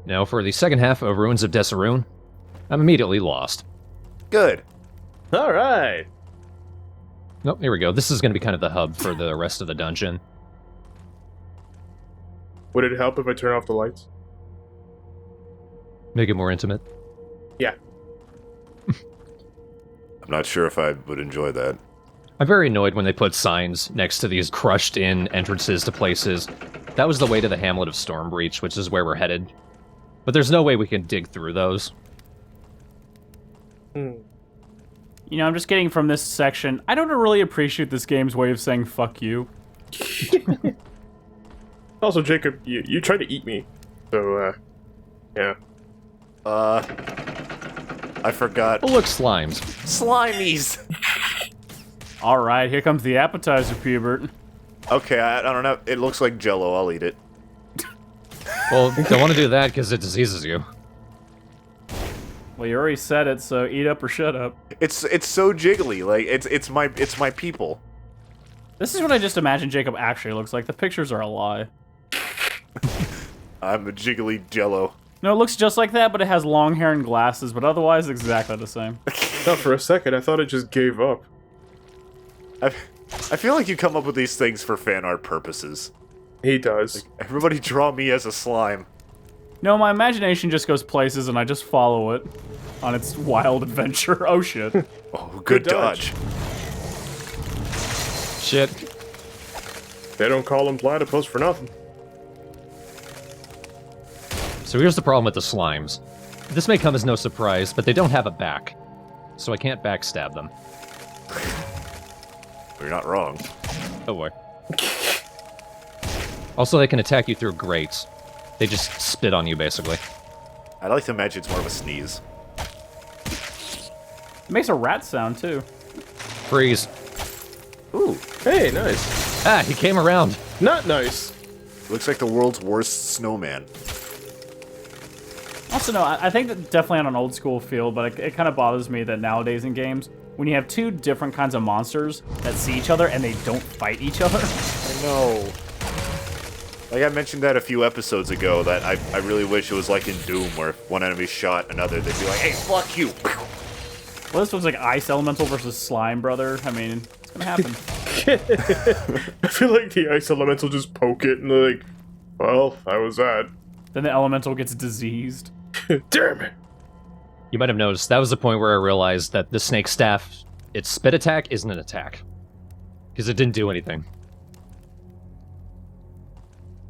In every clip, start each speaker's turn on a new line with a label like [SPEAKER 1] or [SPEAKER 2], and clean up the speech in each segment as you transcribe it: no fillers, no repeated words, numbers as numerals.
[SPEAKER 1] Now, for the second half of Ruins of Desarune, I'm immediately lost.
[SPEAKER 2] Good.
[SPEAKER 3] All right.
[SPEAKER 1] Nope, here we go. This is going to be kind of the hub for the rest of the dungeon.
[SPEAKER 3] Would it help if I turn off the lights?
[SPEAKER 1] Make it more intimate.
[SPEAKER 3] Yeah.
[SPEAKER 2] I'm not sure if I would enjoy that.
[SPEAKER 1] I'm very annoyed when they put signs next to these crushed-in entrances to places. That was the way to the hamlet of Stormbreach, which is where we're headed. But there's no way we can dig through those.
[SPEAKER 4] You know, I'm just getting from this section, I don't really appreciate this game's way of saying fuck you.
[SPEAKER 3] Also, Jacob, you tried to eat me. So, yeah.
[SPEAKER 2] I forgot.
[SPEAKER 1] Oh, look, slimes.
[SPEAKER 2] Slimies!
[SPEAKER 4] Alright, here comes the appetizer, Pubert.
[SPEAKER 2] Okay, I don't know. It looks like Jell-O. I'll eat it.
[SPEAKER 1] Well, don't want to do that because it diseases you.
[SPEAKER 4] Well, you already said it, so eat up or shut up.
[SPEAKER 2] It's so jiggly. Like it's my people.
[SPEAKER 4] This is what I just imagined Jacob actually looks like. The pictures are a lie.
[SPEAKER 2] I'm a jiggly Jell-O.
[SPEAKER 4] No, it looks just like that, but it has long hair and glasses, but otherwise exactly the same.
[SPEAKER 3] No, for a second, I thought it just gave up.
[SPEAKER 2] I feel like you come up with these things for fan art purposes.
[SPEAKER 3] He does.
[SPEAKER 2] Everybody draw me as a slime.
[SPEAKER 4] No, my imagination just goes places and I just follow it on its wild adventure. Oh shit.
[SPEAKER 2] Oh, good dodge.
[SPEAKER 1] Shit.
[SPEAKER 3] They don't call him platypus for nothing.
[SPEAKER 1] So here's the problem with the slimes. This may come as no surprise, but they don't have a back. So I can't backstab them.
[SPEAKER 2] You're not wrong.
[SPEAKER 1] Oh boy. Also, they can attack you through grates. They just spit on you, basically.
[SPEAKER 2] I'd like to imagine it's more of a sneeze.
[SPEAKER 4] It makes a rat sound too.
[SPEAKER 1] Freeze.
[SPEAKER 3] Ooh, hey, nice.
[SPEAKER 1] Ah, he came around.
[SPEAKER 3] Not nice.
[SPEAKER 2] Looks like the world's worst snowman.
[SPEAKER 4] Also, no, I think that definitely on an old school feel, but it kind of bothers me that nowadays in games, when you have two different kinds of monsters that see each other and they don't fight each other.
[SPEAKER 2] I know. Like I mentioned that a few episodes ago, that I really wish it was like in Doom, where if one enemy shot another, they'd be like, hey, fuck you!
[SPEAKER 4] Well, this was like Ice Elemental versus Slime, brother. I mean, it's gonna happen.
[SPEAKER 3] I feel like the ice elemental just poke it and they're like, well, that was that.
[SPEAKER 4] Then the elemental gets diseased.
[SPEAKER 3] Damn it!
[SPEAKER 1] You might have noticed, that was the point where I realized that the snake staff, its spit attack isn't an attack. Because it didn't do anything.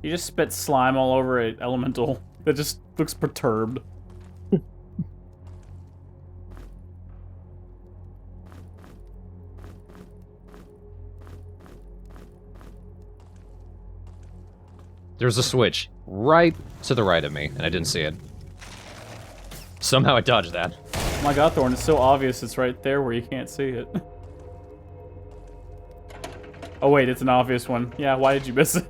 [SPEAKER 4] You just spit slime all over an elemental that just looks perturbed.
[SPEAKER 1] There's a switch right to the right of me, and I didn't see it. Somehow I dodged that.
[SPEAKER 4] Oh my god, Thorn, it's so obvious it's right there where you can't see it. Oh wait, it's an obvious one. Yeah, why did you miss it?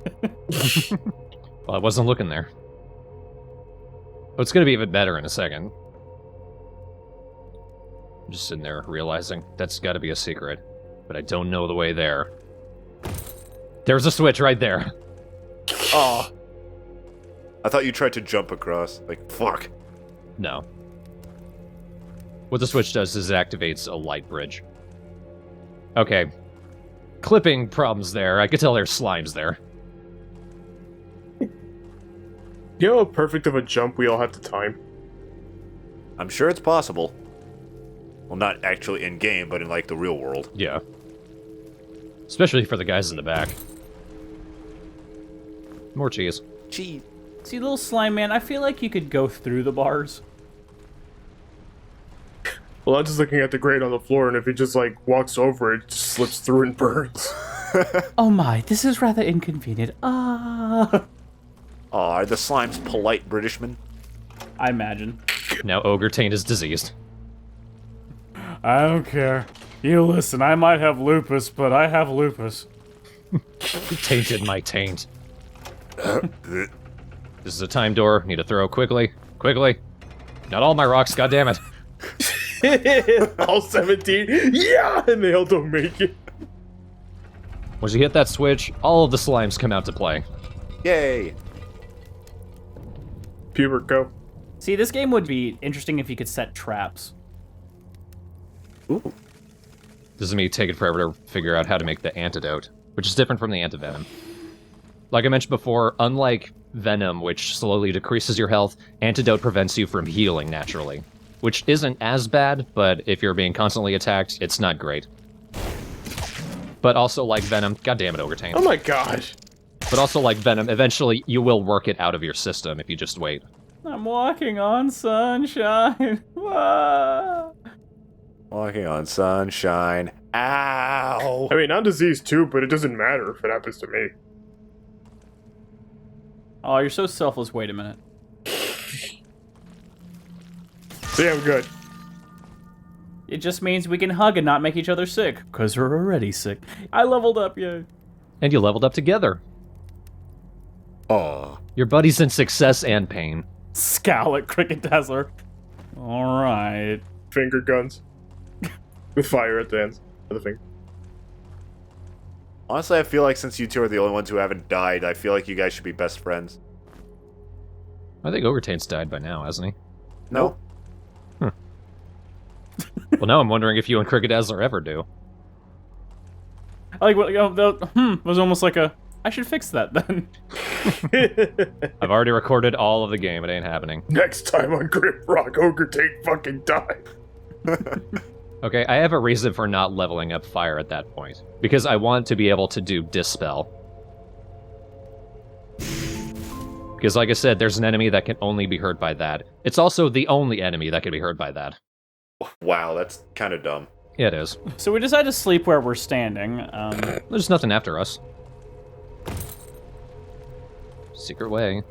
[SPEAKER 1] Well, I wasn't looking there. Oh, it's gonna be even better in a second. I'm just sitting there realizing that's gotta be a secret, but I don't know the way there. There's a switch right there.
[SPEAKER 2] Oh. I thought you tried to jump across. Like, fuck.
[SPEAKER 1] No. What the switch does is it activates a light bridge. Okay. Clipping problems there. I could tell there's slimes there.
[SPEAKER 3] You know how perfect of a jump we all had to time?
[SPEAKER 2] I'm sure it's possible. Well, not actually in-game, but in, like, the real world.
[SPEAKER 1] Yeah. Especially for the guys in the back. More cheese.
[SPEAKER 2] Cheese.
[SPEAKER 4] See, little slime man, I feel like you could go through the bars.
[SPEAKER 3] Well, I'm just looking at the grate on the floor, and if he just, like, walks over it, just slips through and burns.
[SPEAKER 4] Oh my, this is rather inconvenient. Ah.
[SPEAKER 2] Aw, are the slimes polite Britishmen?
[SPEAKER 4] I imagine.
[SPEAKER 1] Now Ogre Taint is diseased.
[SPEAKER 4] I don't care. You listen, I might have lupus, but I have lupus.
[SPEAKER 1] Tainted my taint. This is a time door. Need to throw quickly. Quickly. Not all my rocks, goddammit.
[SPEAKER 3] All 17? Yeah! And they all don't make it.
[SPEAKER 1] Once you hit that switch, all of the slimes come out to play.
[SPEAKER 2] Yay!
[SPEAKER 3] Pubert, go.
[SPEAKER 4] See, this game would be interesting if you could set traps.
[SPEAKER 2] Ooh.
[SPEAKER 1] This is me taking forever to figure out how to make the antidote, which is different from the antivenom. Like I mentioned before, unlike venom, which slowly decreases your health, antidote prevents you from healing naturally, which isn't as bad, but if you're being constantly attacked, it's not great. But also like venom, god damn it, Ogretane.
[SPEAKER 3] Oh my gosh.
[SPEAKER 1] But also like venom, eventually you will work it out of your system if you just wait.
[SPEAKER 4] I'm walking on sunshine. Ah.
[SPEAKER 2] Walking on sunshine. Ow!
[SPEAKER 3] I mean, I'm diseased too, but it doesn't matter if it happens to me.
[SPEAKER 4] Oh, you're so selfless. Wait a minute.
[SPEAKER 3] See, I'm good.
[SPEAKER 4] It just means we can hug and not make each other sick, because we're already sick. I leveled up, yay.
[SPEAKER 1] And you leveled up together.
[SPEAKER 2] Aw.
[SPEAKER 1] Your buddy's in success and pain.
[SPEAKER 4] Scowl at Cricket Dazzler. Alright.
[SPEAKER 3] Finger guns. With fire at the ends of the finger.
[SPEAKER 2] Honestly, I feel like since you two are the only ones who haven't died, I feel like you guys should be best friends.
[SPEAKER 1] I think Ogretane's died by now, hasn't he?
[SPEAKER 2] No?
[SPEAKER 1] Well, now I'm wondering if you and Cricket Dazzler ever do.
[SPEAKER 4] I like what, was almost like a, I should fix that then.
[SPEAKER 1] I've already recorded all of the game, it ain't happening.
[SPEAKER 3] Next time on Grimrock, Ogretane fucking died.
[SPEAKER 1] Okay, I have a reason for not leveling up fire at that point. Because I want to be able to do Dispel. Because like I said, there's an enemy that can only be hurt by that. It's also the only enemy that can be hurt by that.
[SPEAKER 2] Wow, that's kind of dumb.
[SPEAKER 1] Yeah, it is.
[SPEAKER 4] So we decided to sleep where we're standing.
[SPEAKER 1] There's nothing after us. Secret way.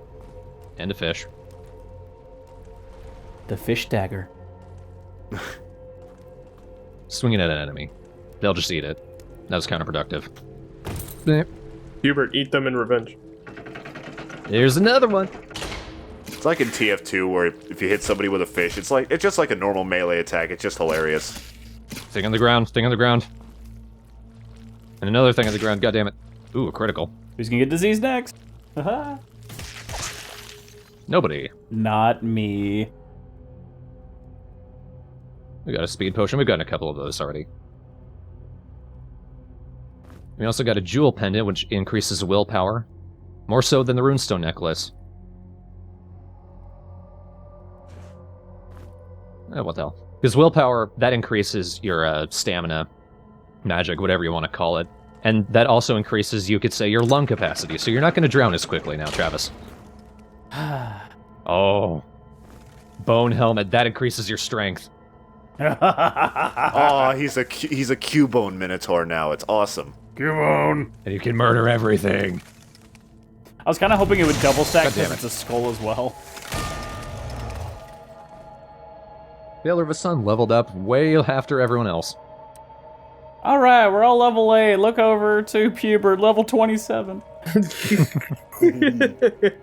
[SPEAKER 1] And a fish.
[SPEAKER 4] The fish dagger.
[SPEAKER 1] Swinging at an enemy. They'll just eat it. That was counterproductive. Eh.
[SPEAKER 3] Hubert, eat them in revenge.
[SPEAKER 1] There's another one.
[SPEAKER 2] It's like in TF2 where if you hit somebody with a fish, it's just like a normal melee attack. It's just hilarious.
[SPEAKER 1] Thing on the ground, thing on the ground. And another thing on the ground, goddammit. Ooh, a critical.
[SPEAKER 4] Who's gonna get disease next? Haha.
[SPEAKER 1] Nobody.
[SPEAKER 4] Not me.
[SPEAKER 1] We got a speed potion, we've gotten a couple of those already. We also got a jewel pendant, which increases willpower. More so than the runestone necklace. Oh, what the hell? Because willpower, that increases your stamina, magic, whatever you want to call it. And that also increases, you could say, your lung capacity, so you're not going to drown as quickly now, Travis. Oh. Bone helmet, that increases your strength.
[SPEAKER 2] Oh, he's a Cubone Minotaur now. It's awesome.
[SPEAKER 3] Cubone.
[SPEAKER 1] And you can murder everything.
[SPEAKER 4] I was kind of hoping it would double stack
[SPEAKER 1] God damn
[SPEAKER 4] because
[SPEAKER 1] it.
[SPEAKER 4] it's a skull as well.
[SPEAKER 1] Sailor of a Sun leveled up way after everyone else.
[SPEAKER 4] Alright, we're all level 8. Look over to Pubert, level 27.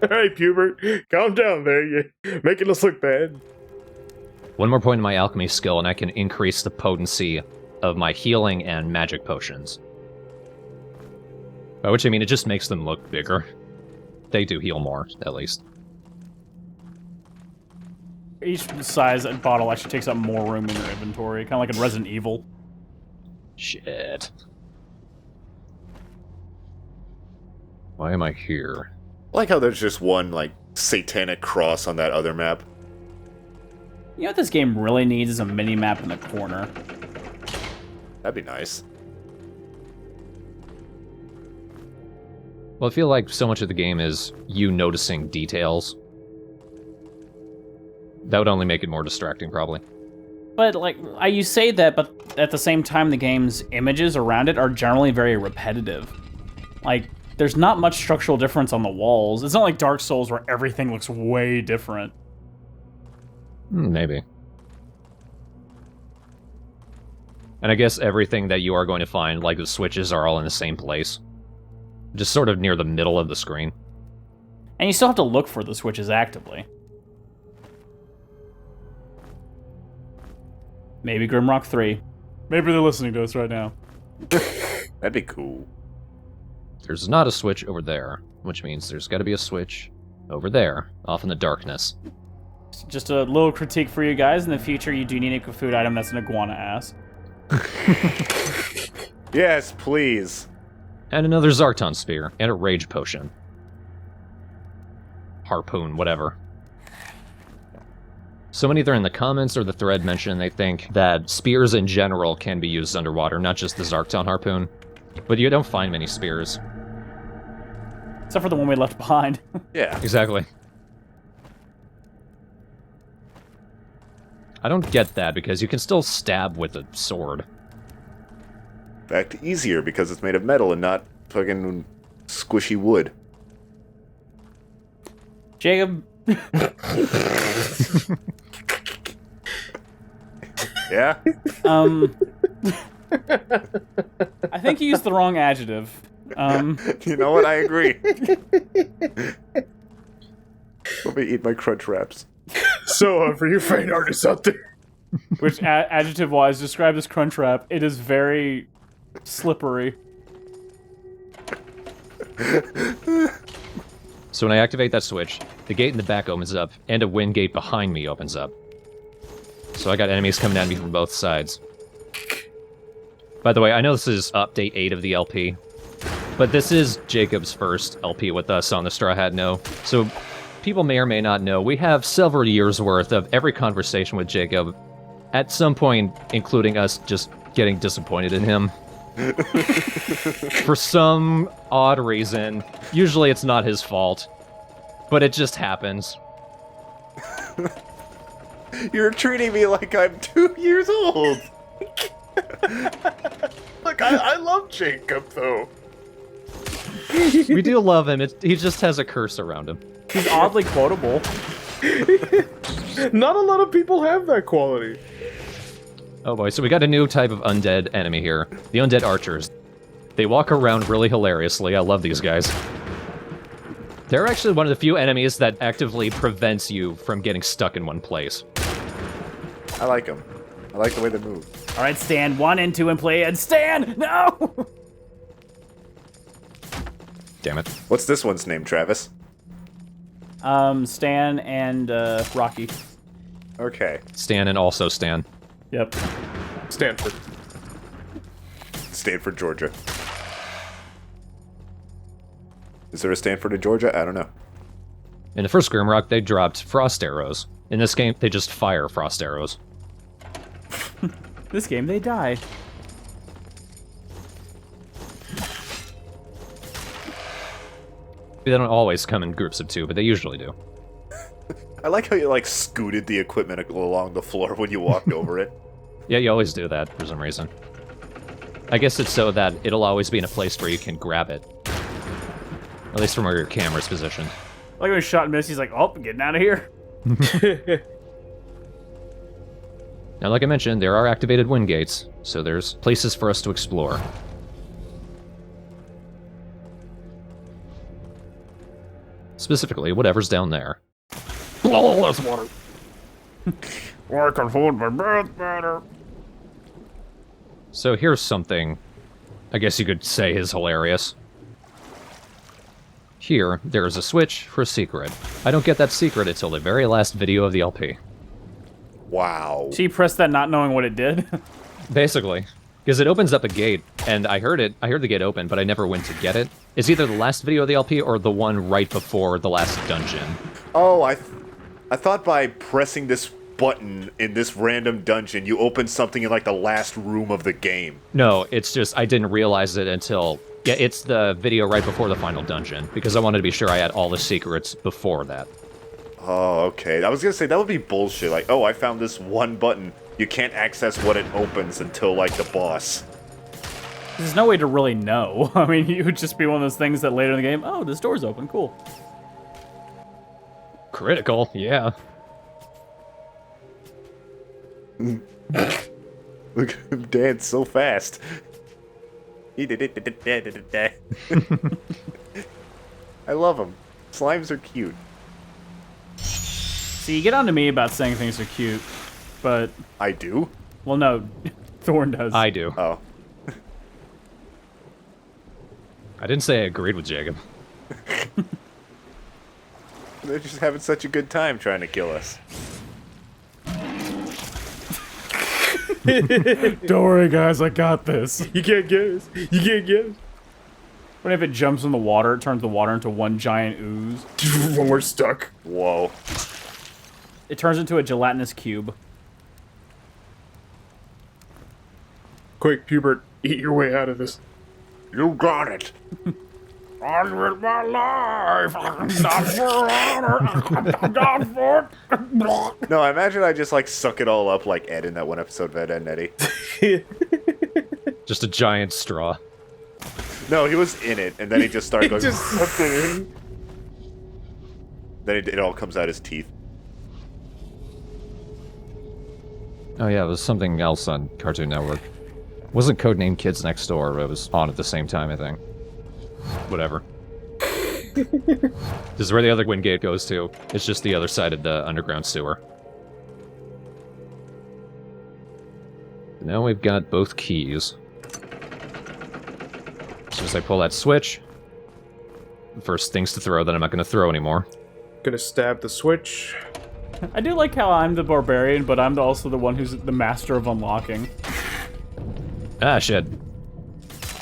[SPEAKER 3] Alright, Hubert, calm down there. You're making us look bad.
[SPEAKER 1] One more point in my alchemy skill, and I can increase the potency of my healing and magic potions. By which I mean it just makes them look bigger. They do heal more, at least.
[SPEAKER 4] Each size bottle actually takes up more room in your inventory, kind of like in Resident Evil.
[SPEAKER 1] Shit. Why am I here?
[SPEAKER 2] I like how there's just one, like, satanic cross on that other map.
[SPEAKER 4] You know what this game really needs is a mini-map in the corner.
[SPEAKER 2] That'd be nice.
[SPEAKER 1] Well, I feel like so much of the game is you noticing details. That would only make it more distracting, probably.
[SPEAKER 4] But, like, you say that, but at the same time, the game's images around it are generally very repetitive. Like, there's not much structural difference on the walls. It's not like Dark Souls where everything looks way different.
[SPEAKER 1] Maybe. And I guess everything that you are going to find, like the switches, are all in the same place. Just sort of near the middle of the screen.
[SPEAKER 4] And you still have to look for the switches actively. Maybe Grimrock 3. Maybe they're listening to us right now.
[SPEAKER 2] That'd be cool.
[SPEAKER 1] There's not a switch over there, which means there's got to be a switch over there, off in the darkness.
[SPEAKER 4] Just a little critique for you guys. In the future, you do need a food item that's an iguana ass.
[SPEAKER 2] Yes, please.
[SPEAKER 1] And another Zartan Spear, and a Rage Potion. Harpoon, whatever. Someone either in the comments or the thread mentioned they think that spears in general can be used underwater, not just the Zartan Harpoon. But you don't find many spears.
[SPEAKER 4] Except for the one we left behind.
[SPEAKER 2] Yeah.
[SPEAKER 1] Exactly. I don't get that, because you can still stab with a sword.
[SPEAKER 2] In fact, easier because it's made of metal and not fucking squishy wood.
[SPEAKER 4] Jacob.
[SPEAKER 2] Yeah?
[SPEAKER 4] I think you used the wrong adjective.
[SPEAKER 2] You know what? I agree. Let me eat my crunch wraps.
[SPEAKER 3] So, for you faint artists out there.
[SPEAKER 4] Which, adjective-wise, describe this crunch wrap. It is very slippery.
[SPEAKER 1] So when I activate that switch, the gate in the back opens up, and a wind gate behind me opens up. So I got enemies coming at me from both sides. By the way, I know this is update 8 of the LP, but this is Jacob's first LP with us on the TheStrawhatNO, so people may or may not know, we have several years worth of every conversation with Jacob, at some point including us just getting disappointed in him. For some odd reason. Usually it's not his fault, but it just happens.
[SPEAKER 2] You're treating me like I'm 2 years old.
[SPEAKER 3] Look, I love Jacob, though.
[SPEAKER 1] We do love him, he just has a curse around him.
[SPEAKER 4] He's oddly quotable.
[SPEAKER 3] Not a lot of people have that quality.
[SPEAKER 1] Oh boy, so we got a new type of undead enemy here. The undead archers. They walk around really hilariously. I love these guys. They're actually one of the few enemies that actively prevents you from getting stuck in one place.
[SPEAKER 2] I like them. I like the way they move.
[SPEAKER 4] Alright, Stan, 1 and 2 and play, and Stan! No!
[SPEAKER 1] Damn it.
[SPEAKER 2] What's this one's name, Travis?
[SPEAKER 4] Stan and, Rocky.
[SPEAKER 2] Okay.
[SPEAKER 1] Stan and also Stan.
[SPEAKER 4] Yep.
[SPEAKER 3] Stanford.
[SPEAKER 2] Stanford, Georgia. Is there a Stanford in Georgia? I don't know.
[SPEAKER 1] In the first Grimrock, they dropped frost arrows. In this game, they just fire frost arrows.
[SPEAKER 4] This game, they die.
[SPEAKER 1] They don't always come in groups of 2, but they usually do.
[SPEAKER 2] I like how you, like, scooted the equipment along the floor when you walked over it.
[SPEAKER 1] Yeah, you always do that for some reason. I guess it's so that it'll always be in a place where you can grab it. At least from where your camera's positioned.
[SPEAKER 4] Like when he shot and missed, he's like, oh, I'm getting out of here.
[SPEAKER 1] Now, like I mentioned, there are activated wind gates, so there's places for us to explore. Specifically, whatever's down there.
[SPEAKER 4] Oh, that's water. I can hold my breath better.
[SPEAKER 1] So here's something I guess you could say is hilarious. Here, there is a switch for a secret. I don't get that secret until the very last video of the LP.
[SPEAKER 2] Wow.
[SPEAKER 4] She pressed that not knowing what it did.
[SPEAKER 1] Basically. Because it opens up a gate, and I heard the gate open, but I never went to get it. It's either the last video of the LP or the one right before the last dungeon.
[SPEAKER 2] Oh, I thought by pressing this button in this random dungeon, you open something in, like, the last room of the game.
[SPEAKER 1] No, it's just I didn't realize it until... Yeah, it's the video right before the final dungeon, because I wanted to be sure I had all the secrets before that.
[SPEAKER 2] Oh, okay. I was gonna say, that would be bullshit. Like, oh, I found this one button. You can't access what it opens until, like, the boss.
[SPEAKER 4] There's no way to really know. I mean, it would just be one of those things that later in the game, oh, this door's open, cool.
[SPEAKER 1] Critical, yeah.
[SPEAKER 2] Look at him dance so fast. I love them. Slimes are cute.
[SPEAKER 4] See, you get on to me about saying things are cute, but...
[SPEAKER 2] I do?
[SPEAKER 4] Well, no, Thorn does.
[SPEAKER 1] I do.
[SPEAKER 2] Oh.
[SPEAKER 1] I didn't say I agreed with Jacob.
[SPEAKER 2] They're just having such a good time trying to kill us.
[SPEAKER 4] Don't worry, guys, I got this.
[SPEAKER 3] You can't get us. You can't get us.
[SPEAKER 4] What if it jumps in the water? It turns the water into one giant ooze.
[SPEAKER 3] When we're stuck.
[SPEAKER 2] Whoa.
[SPEAKER 4] It turns into a gelatinous cube.
[SPEAKER 3] Quick, Hubert, eat your way out of this.
[SPEAKER 2] You got it.
[SPEAKER 3] On with my life.
[SPEAKER 2] No, I imagine I just like suck it all up like Ed in that one episode of Ed, Edd n Eddy.
[SPEAKER 1] Just a giant straw.
[SPEAKER 2] No, he was in it, and then he just started going.
[SPEAKER 3] Just sucked it in.
[SPEAKER 2] Then it all comes out his teeth.
[SPEAKER 1] Oh yeah, it was something else on Cartoon Network. It wasn't Codename Kids Next Door, but it was on at the same time, I think. Whatever. This is where the other wind gate goes to. It's just the other side of the underground sewer. Now we've got both keys. As soon as I pull that switch, first things to throw that I'm not going to throw anymore.
[SPEAKER 3] Gonna stab the switch.
[SPEAKER 4] I do like how I'm the barbarian, but I'm also the one who's the master of unlocking.
[SPEAKER 1] Ah, shit.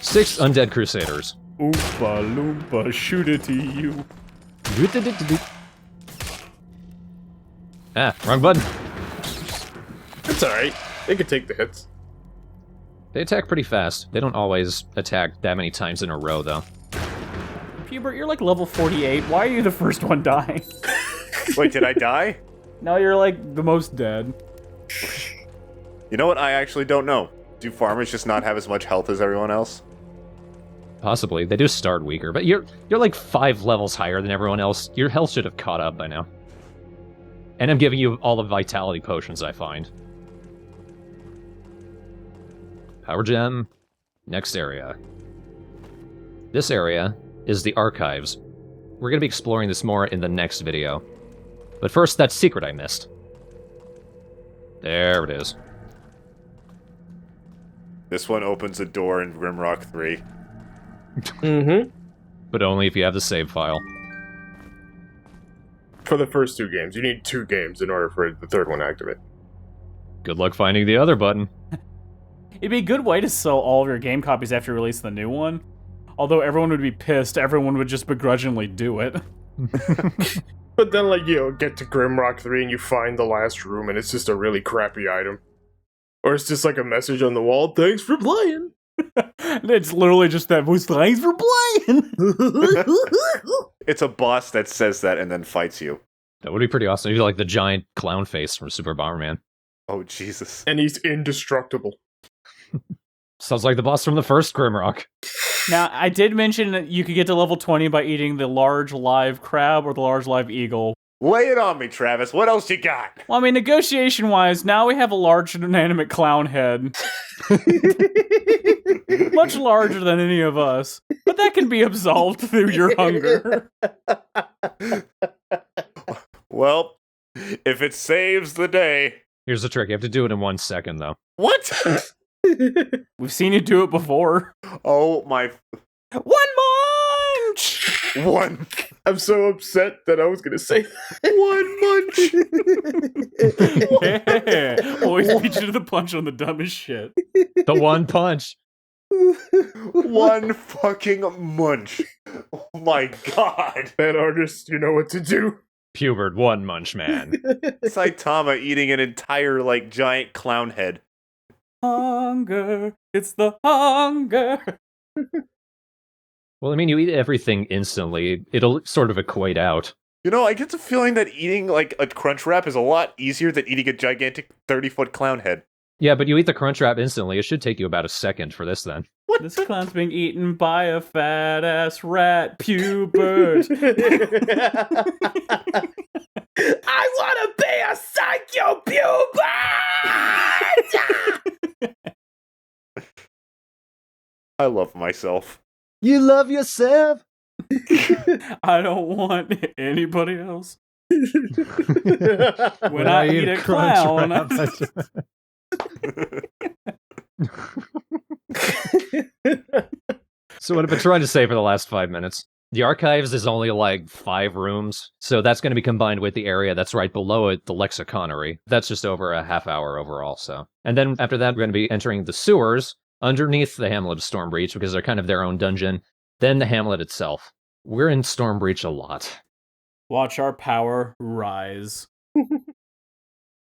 [SPEAKER 1] 6 undead crusaders.
[SPEAKER 4] Oompa loompa, shoot it to you.
[SPEAKER 1] Ah, wrong button.
[SPEAKER 3] It's alright. They can take the hits.
[SPEAKER 1] They attack pretty fast. They don't always attack that many times in a row, though.
[SPEAKER 4] Hubert, you're like level 48. Why are you the first one dying?
[SPEAKER 2] Wait, did I die?
[SPEAKER 4] No, you're like the most dead.
[SPEAKER 2] You know what? I actually don't know. Do farmers just not have as much health as everyone else?
[SPEAKER 1] Possibly. They do start weaker, but you're like 5 levels higher than everyone else. Your health should have caught up by now. And I'm giving you all the vitality potions I find. Power gem. Next area. This area is the archives. We're going to be exploring this more in the next video. But first, that secret I missed. There it is.
[SPEAKER 2] This one opens a door in Grimrock 3.
[SPEAKER 3] Mm-hmm.
[SPEAKER 1] But only if you have the save file.
[SPEAKER 3] For the first 2 games. You need 2 games in order for the third one to activate.
[SPEAKER 1] Good luck finding the other button.
[SPEAKER 4] It'd be a good way to sell all of your game copies after you release the new one. Although everyone would be pissed, everyone would just begrudgingly do it.
[SPEAKER 3] But then, like, you know, get to Grimrock 3 and you find the last room and it's just a really crappy item. Or it's just like a message on the wall, thanks for playing.
[SPEAKER 4] It's literally just that voice, thanks for playing!
[SPEAKER 2] It's a boss that says that and then fights you.
[SPEAKER 1] That would be pretty awesome. You'd be like the giant clown face from Super Bomberman.
[SPEAKER 2] Oh, Jesus.
[SPEAKER 3] And he's indestructible.
[SPEAKER 1] Sounds like the boss from the first Grimrock.
[SPEAKER 4] Now, I did mention that you could get to level 20 by eating the large live crab or the large live eagle.
[SPEAKER 2] Lay it on me, Travis. What else you got?
[SPEAKER 4] Well, I mean, negotiation-wise, now we have a large inanimate clown head. Much larger than any of us. But that can be absolved through your hunger.
[SPEAKER 2] Well, if it saves the day.
[SPEAKER 1] Here's the trick. You have to do it in 1 second, though.
[SPEAKER 2] What?
[SPEAKER 4] We've seen you do it before.
[SPEAKER 2] Oh, my...
[SPEAKER 4] 1 munch!
[SPEAKER 2] One.
[SPEAKER 3] I'm so upset that I was gonna say that.
[SPEAKER 2] 1 munch.
[SPEAKER 4] Yeah. Always beat you to the punch on the dumbest shit.
[SPEAKER 1] The one punch.
[SPEAKER 2] 1 fucking munch. Oh my god.
[SPEAKER 3] Bad artist, you know what to do.
[SPEAKER 1] Pubert, one munch man.
[SPEAKER 2] Saitama eating an entire, like, giant clown head.
[SPEAKER 4] Hunger. It's the hunger.
[SPEAKER 1] Well, I mean, you eat everything instantly. It'll sort of equate out.
[SPEAKER 2] You know, I get the feeling that eating, like, a crunch wrap is a lot easier than eating a gigantic 30-foot clown head.
[SPEAKER 1] Yeah, but you eat the crunch wrap instantly. It should take you about a second for this, then.
[SPEAKER 2] What?
[SPEAKER 4] This clown's being eaten by a fat-ass rat, Pubert.
[SPEAKER 3] I wanna be a psycho pubert!
[SPEAKER 2] I love myself.
[SPEAKER 1] You love yourself?
[SPEAKER 4] I don't want anybody else. When I eat a clown.
[SPEAKER 1] So what have I been trying to say for the last 5 minutes? The archives is only like 5 rooms, so that's going to be combined with the area that's right below it, the lexiconery. That's just over a half hour overall, so. And then after that, we're going to be entering the sewers underneath the Hamlet of Stormbreach because they're kind of their own dungeon, then the Hamlet itself. We're in Stormbreach a lot.
[SPEAKER 4] Watch our power rise.